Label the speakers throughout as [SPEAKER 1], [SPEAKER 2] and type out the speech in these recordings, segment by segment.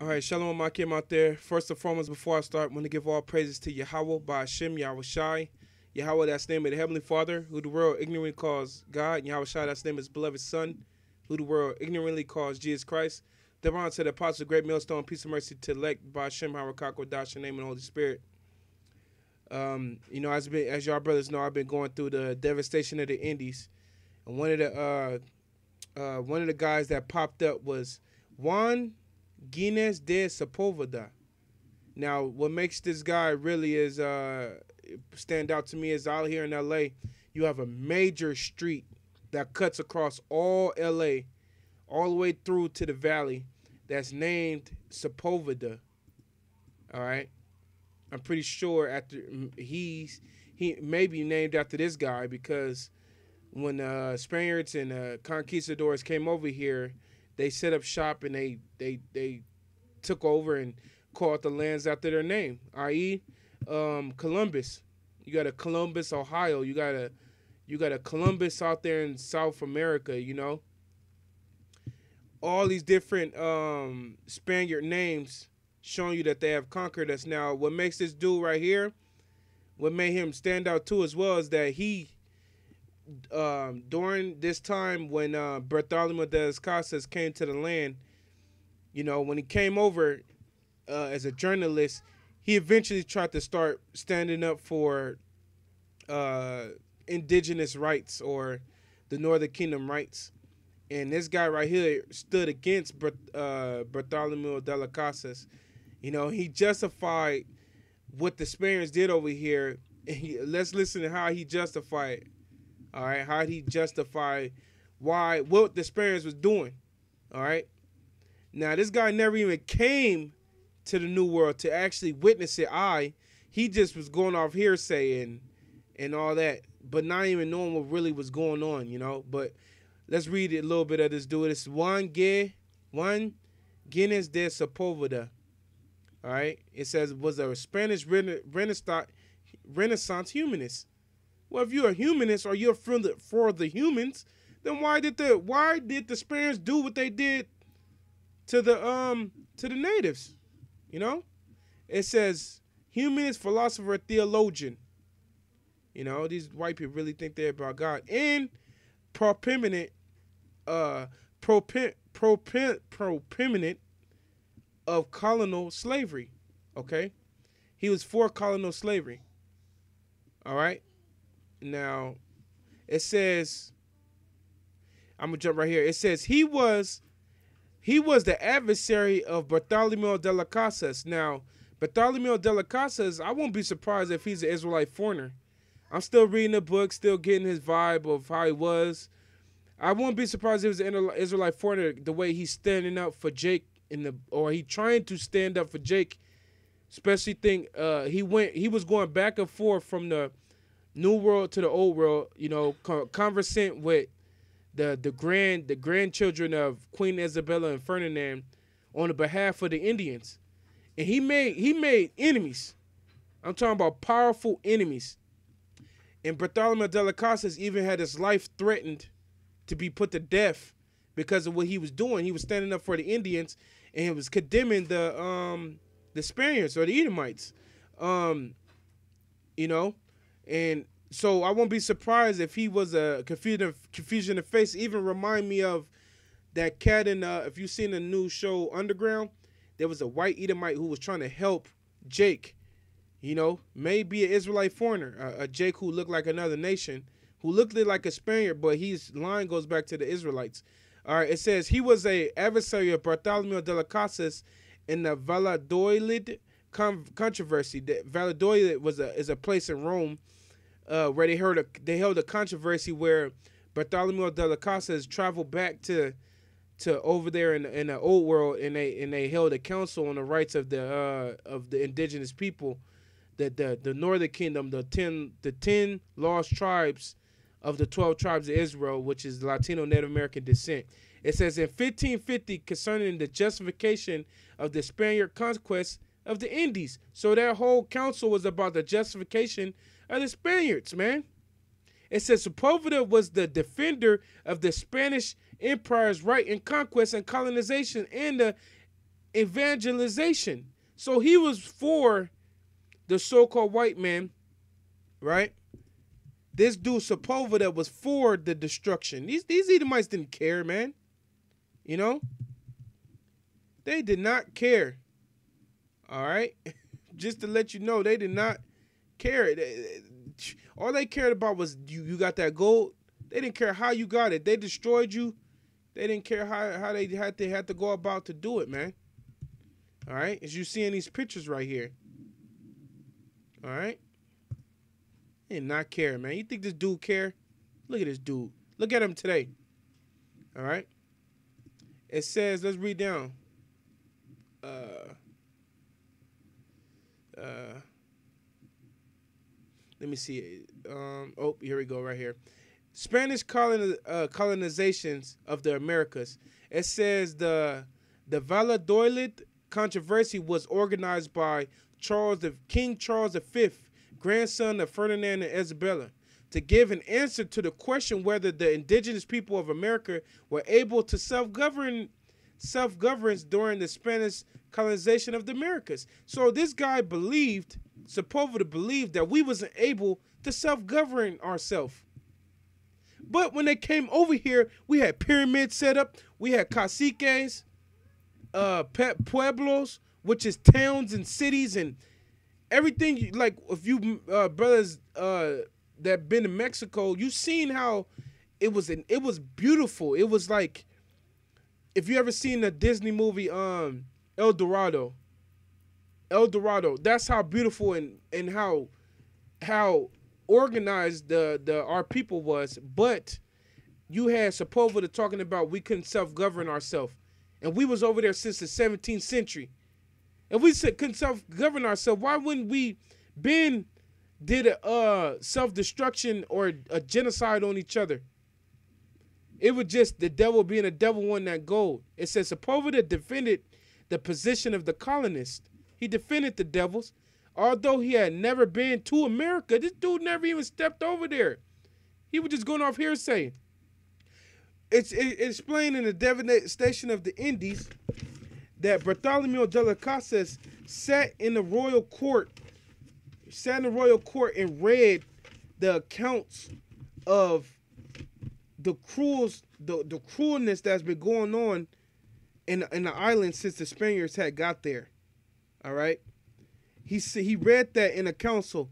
[SPEAKER 1] All right, Shalawam, I came out there. First and foremost, before I start, I want to give all praises to Yahawah, by Hashem, Yahawashi. Yahawah, that's the name of the Heavenly Father, who the world ignorantly calls God. Yahawashi, that's the name of his beloved Son, who the world ignorantly calls Jesus Christ. Devon to the Apostle, great millstone, peace and mercy to elect by Hashem, Harakak, Dash, name and Holy Spirit. As y'all brothers know, I've been going through the devastation of the Indies, and one of the guys that popped up was Juan Ginés de Sepúlveda. Now, what makes this guy really stand out to me is out here in LA, you have a major street that cuts across all LA, all the way through to the valley, that's named Sepúlveda. All right, I'm pretty sure he may be named after this guy, because when Spaniards and conquistadors came over here, they set up shop and they took over and called the lands after their name, i.e., Columbus. You got a Columbus, Ohio. You got a Columbus out there in South America. You know, all these different Spaniard names showing you that they have conquered us. Now, what makes this dude right here, what made him stand out too as well, is that he, during this time when Bartholomew de las Casas came to the land, you know, when he came over as a journalist, he eventually tried to start standing up for indigenous rights, or the Northern Kingdom rights. And this guy right here stood against Bartholomew de las Casas. You know, he justified what the Spaniards did over here. Let's listen to how he justified it. All right, how did he justify what the Spaniards was doing? All right. Now, this guy never even came to the New World to actually witness it. He just was going off hearsay and all that, but not even knowing what really was going on, you know. But let's read a little bit of this dude. It's Juan Ginés de Sepúlveda. All right. It says was a Spanish Renaissance humanist. Well, if you're a humanist or you're for the humans, then why did the Spaniards do what they did to the natives? You know, it says humanist, philosopher, theologian. You know, these white people really think they're about God, and proponent of colonial slavery. Okay, he was for colonial slavery. All right. Now, it says, I'm gonna jump right here. It says he was the adversary of Bartholomew de las Casas. Now, Bartholomew de las Casas, I won't be surprised if he's an Israelite foreigner. I'm still reading the book, still getting his vibe of how he was. I won't be surprised if he was an Israelite foreigner, the way he's standing up for Jake or he trying to stand up for Jake. Especially he was going back and forth from the New World to the Old World, you know, conversing with the grandchildren of Queen Isabella and Ferdinand on the behalf of the Indians, and he made enemies. I'm talking about powerful enemies. And Bartholomew de las Casas even had his life threatened to be put to death because of what he was doing. He was standing up for the Indians, and he was condemning the Spaniards or the Edomites. You know. And so I won't be surprised if he was a confusion of face. Even remind me of that cat in, if you've seen the new show Underground, there was a white Edomite who was trying to help Jake. You know, maybe an Israelite foreigner, a Jake who looked like another nation, who looked like a Spaniard, but his line goes back to the Israelites. All right, it says he was a adversary of Bartholomew de las Casas in the Valladolid controversy. The Valladolid is a place in Rome where they held a controversy where Bartholomew de las Casas traveled back to over there in the old world, and they held a council on the rights of the indigenous people, the Northern Kingdom, the 10 lost tribes of the 12 tribes of Israel, which is Latino Native American descent. It says in 1550 concerning the justification of the Spaniard conquest of the Indies. So that whole council was about the justification of the Spaniards, man. It says Sepúlveda was the defender of the Spanish Empire's right in conquest and colonization, and the evangelization. So he was for the so-called white man, right? This dude Sepúlveda was for the destruction. These Edomites didn't care, man. You know? They did not care. All right? Just to let you know, they did not care. All they cared about was you got that gold. They didn't care how you got it. They destroyed you. They didn't care how they had to go about to do it, man. All right? As you see in these pictures right here. All right? They did not care, man. You think this dude care? Look at this dude. Look at him today. All right? It says, let's read down. Let me see. Oh, here we go, right here. Spanish colonizations of the Americas. It says the Valladolid controversy was organized by King Charles V, grandson of Ferdinand and Isabella, to give an answer to the question whether the indigenous people of America were able to self-governance during the Spanish colonization of the Americas. So this guy Sepúlveda believed that we wasn't able to self-govern ourselves. But when they came over here, we had pyramids set up. We had caciques, pueblos, which is towns and cities and everything. Like if you brothers that been to Mexico, you seen how it was beautiful. It was like, if you ever seen the Disney movie El Dorado, that's how beautiful and how organized our people was. But you had Sepúlveda talking about we couldn't self-govern ourselves, and we was over there since the 17th century. If we couldn't self-govern ourselves, why wouldn't we did a self-destruction or a genocide on each other? It was just the devil being a devil won that gold. It says Sepúlveda defended the position of the colonists. He defended the devils. Although he had never been to America, this dude never even stepped over there. He was just going off hearsay. It's explained in the Devastation of the Indies that Bartholomew de las Casas sat in the royal court and read the accounts of the cruelness that's been going on in the island since the Spaniards had got there. All right, he read that in a council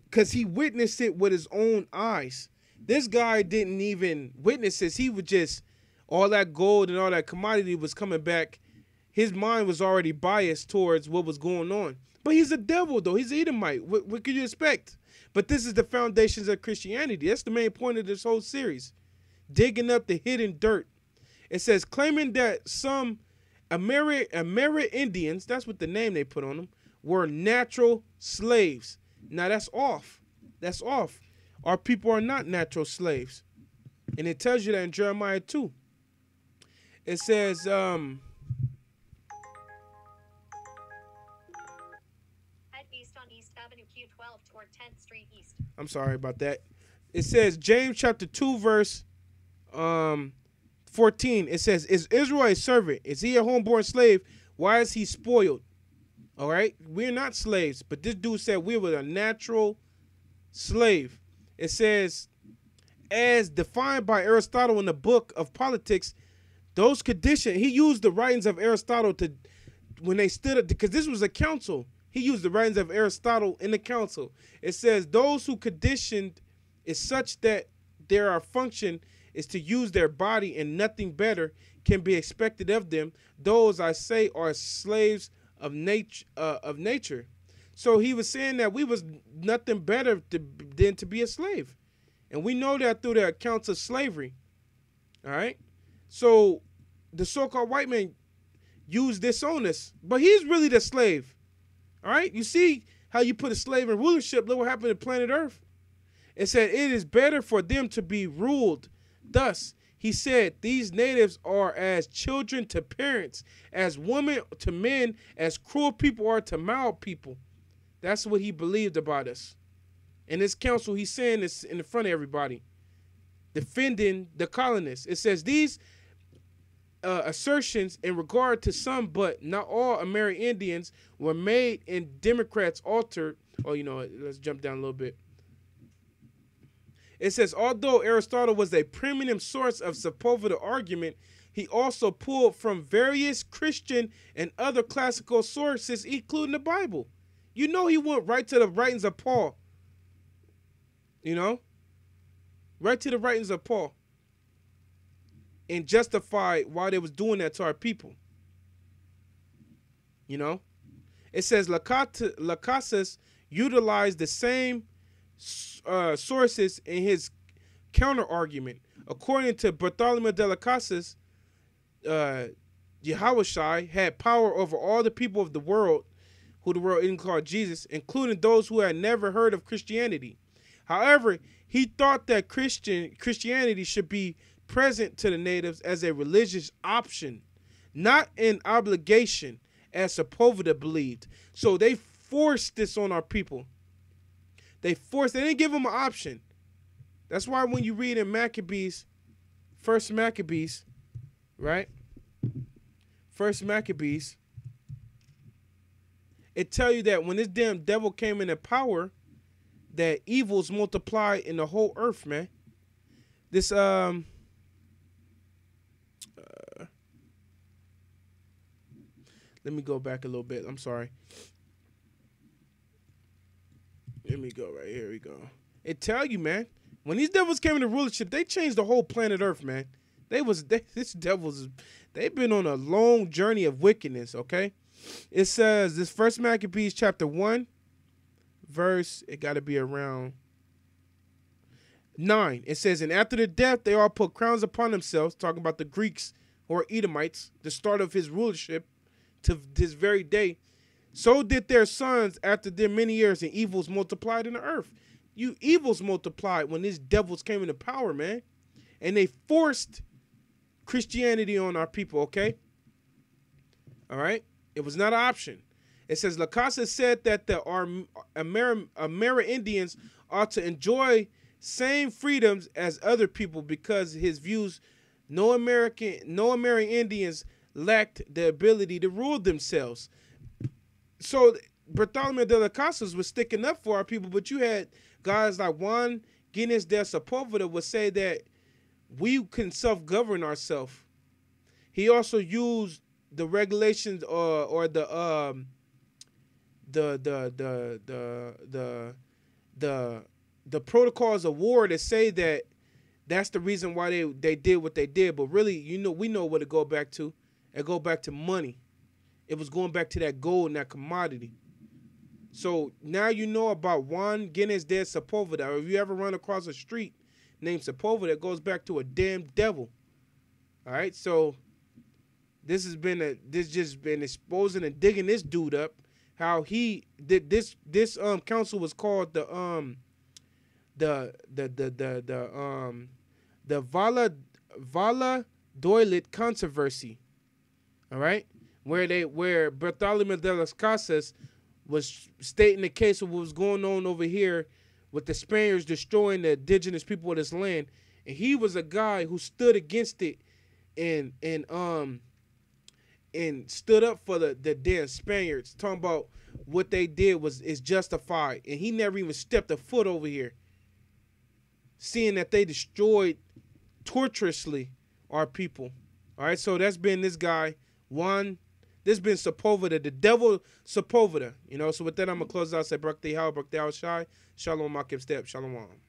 [SPEAKER 1] because he witnessed it with his own eyes. This guy didn't even witness this. He was just, all that gold and all that commodity was coming back. His mind was already biased towards what was going on. But he's a devil, though. He's an Edomite. What could you expect? But this is the foundations of Christianity. That's the main point of this whole series. Digging up the hidden dirt. It says, claiming that some Amerindians, that's what the name they put on them, were natural slaves. Now that's off. That's off. Our people are not natural slaves. And it tells you that in Jeremiah 2. It says,
[SPEAKER 2] Head east on East Avenue Q12 toward 10th Street East.
[SPEAKER 1] I'm sorry about that. It says, James chapter 2, verse 14. It says, is Israel a servant? Is he a homeborn slave? Why is he spoiled? All right? We're not slaves. But this dude said we were a natural slave. It says, as defined by Aristotle in the book of Politics, those conditions, he used the writings of Aristotle to, when they stood up, because this was a council. He used the writings of Aristotle in the council. It says, those who conditioned is such that their function is to use their body and nothing better can be expected of them. Those, I say, are slaves of nature. So he was saying that we was nothing better than to be a slave. And we know that through the accounts of slavery. All right? So the so-called white man used this on us, but he's really the slave. All right? You see how you put a slave in rulership. Look what happened to planet Earth. It said it is better for them to be ruled. Thus, he said, these natives are as children to parents, as women to men, as cruel people are to mild people. That's what he believed about us. In this council, he's saying this in the front of everybody, defending the colonists. It says these assertions in regard to some, but not all Amerindians were made, and Democrats altered. Oh, you know what? Let's jump down a little bit. It says, although Aristotle was a primitive source of Sepúlveda argument, he also pulled from various Christian and other classical sources, including the Bible. You know, he went right to the writings of Paul. You know? Right to the writings of Paul. And justified why they was doing that to our people. You know? It says, Lacasas utilized the same sources in his counter-argument. According to Bartholomew de las Casas, Yahawashi had power over all the people of the world, who the world didn't call Jesus, including those who had never heard of Christianity. However, he thought that Christianity should be present to the natives as a religious option, not an obligation, as Sepúlveda believed. So they forced this on our people. They didn't give them an option. That's why when you read in Maccabees, First Maccabees, right? First Maccabees, it tell you that when this damn devil came into power, that evils multiplied in the whole earth, man. This let me go back a little bit. I'm sorry. Let me go right here. We go. It tell you, man. When these devils came into rulership, they changed the whole planet Earth, man. These devils, they've been on a long journey of wickedness. Okay, it says this First Maccabees chapter 1, verse. It got to be around 9. It says, and after the death, they all put crowns upon themselves. Talking about the Greeks or Edomites, the start of his rulership to this very day. So did their sons after their many years, and evils multiplied in the earth. You evils multiplied when these devils came into power, man. And they forced Christianity on our people, okay? All right? It was not an option. It says, Lacasa said that the Amerindians ought to enjoy same freedoms as other people because his views, no Amerindians lacked the ability to rule themselves. So Bartholomew de las Casas was sticking up for our people, but you had guys like Juan, Ginés de Sepúlveda would say that we can self-govern ourselves. He also used the regulations or the protocols of war to say that that's the reason why they did what they did. But really, you know, we know what it go back to. It go back to money. It was going back to that gold and that commodity. So now you know about Juan Ginés de Sepúlveda. Or if you ever run across a street named Sepúlveda, it goes back to a damn devil. All right, so this just been exposing and digging this dude up. How he did this council was called the Valladolid controversy. All right, where Bartholomew de las Casas was stating the case of what was going on over here with the Spaniards destroying the indigenous people of this land, and he was a guy who stood against it and stood up for the damn Spaniards, talking about what they did is justified, and he never even stepped a foot over here, seeing that they destroyed torturously our people. All right, so that's been this guy, Juan. This been Sepúlveda, the devil Sepúlveda. You know, so with that, I'm going to close out. Say, Barak the Yahawashi, Shalom, Makim Step, Shalawam.